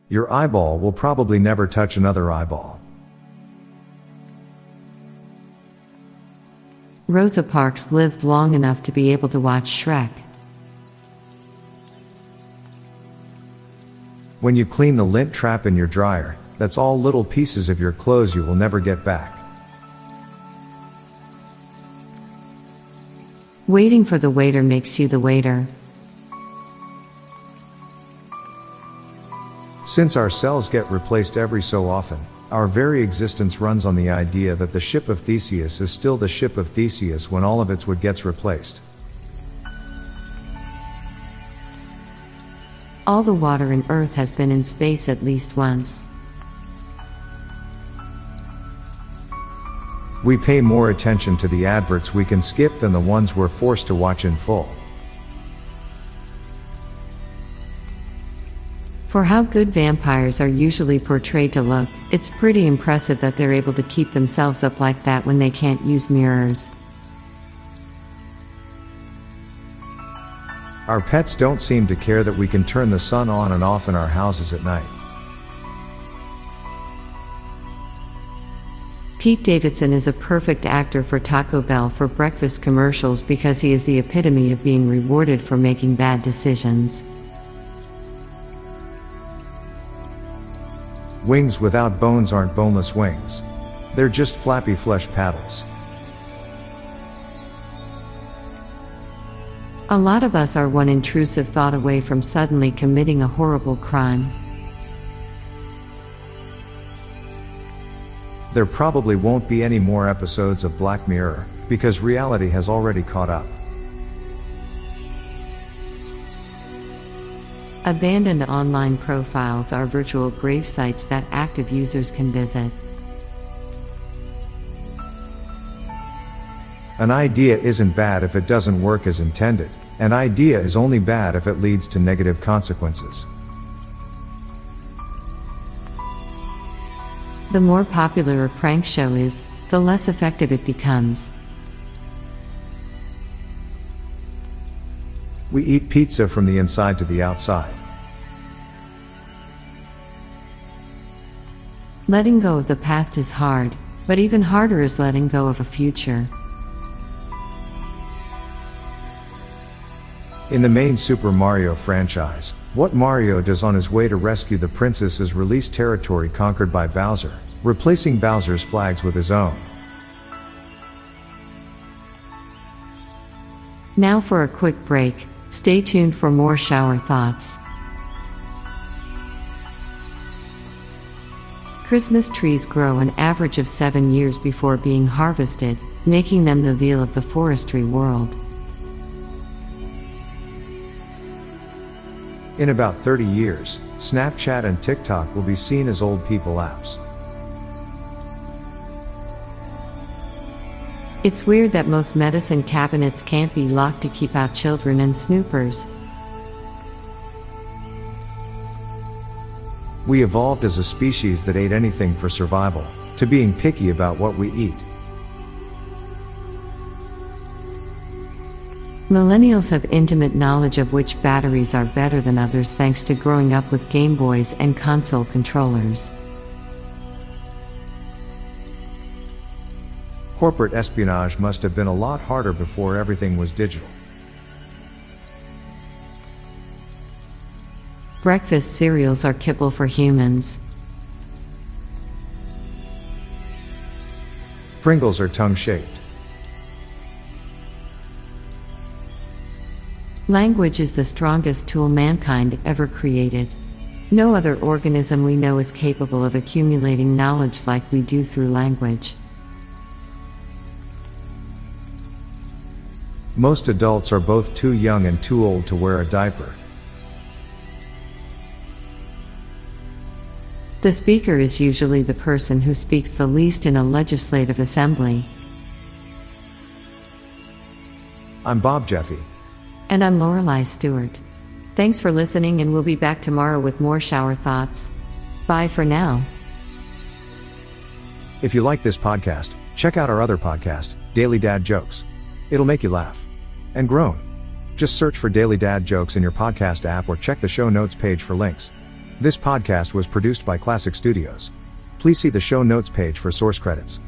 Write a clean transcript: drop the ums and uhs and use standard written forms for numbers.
Your eyeball will probably never touch another eyeball. Rosa Parks lived long enough to be able to watch Shrek. When you clean the lint trap in your dryer, that's all little pieces of your clothes you will never get back. Waiting for the waiter makes you the waiter. Since our cells get replaced every so often, our very existence runs on the idea that the ship of Theseus is still the ship of Theseus when all of its wood gets replaced. All the water in Earth has been in space at least once. We pay more attention to the adverts we can skip than the ones we're forced to watch in full. For how good vampires are usually portrayed to look, it's pretty impressive that they're able to keep themselves up like that when they can't use mirrors. Our pets don't seem to care that we can turn the sun on and off in our houses at night. Pete Davidson is a perfect actor for Taco Bell for breakfast commercials because he is the epitome of being rewarded for making bad decisions. Wings without bones aren't boneless wings. They're just flappy flesh paddles. A lot of us are one intrusive thought away from suddenly committing a horrible crime. There probably won't be any more episodes of Black Mirror, because reality has already caught up. Abandoned online profiles are virtual grave sites that active users can visit. An idea isn't bad if it doesn't work as intended. An idea is only bad if it leads to negative consequences. The more popular a prank show is, the less effective it becomes. We eat pizza from the inside to the outside. Letting go of the past is hard, but even harder is letting go of a future. In the main Super Mario franchise, what Mario does on his way to rescue the princess is release territory conquered by Bowser, replacing Bowser's flags with his own. Now for a quick break, stay tuned for more shower thoughts. Christmas trees grow an average of 7 years before being harvested, making them the veal of the forestry world. In about 30 years, Snapchat and TikTok will be seen as old people apps. It's weird that most medicine cabinets can't be locked to keep out children and snoopers. We evolved as a species that ate anything for survival, to being picky about what we eat. Millennials have intimate knowledge of which batteries are better than others thanks to growing up with Game Boys and console controllers. Corporate espionage must have been a lot harder before everything was digital. Breakfast cereals are kibble for humans. Pringles are tongue-shaped. Language is the strongest tool mankind ever created. No other organism we know is capable of accumulating knowledge like we do through language. Most adults are both too young and too old to wear a diaper. The speaker is usually the person who speaks the least in a legislative assembly. I'm Bob Jeffy. And I'm Lorelei Stewart. Thanks for listening, and we'll be back tomorrow with more shower thoughts. Bye for now. If you like this podcast, check out our other podcast, Daily Dad Jokes. It'll make you laugh and groan. Just search for Daily Dad Jokes in your podcast app or check the show notes page for links. This podcast was produced by Klassic Studios. Please see the show notes page for source credits.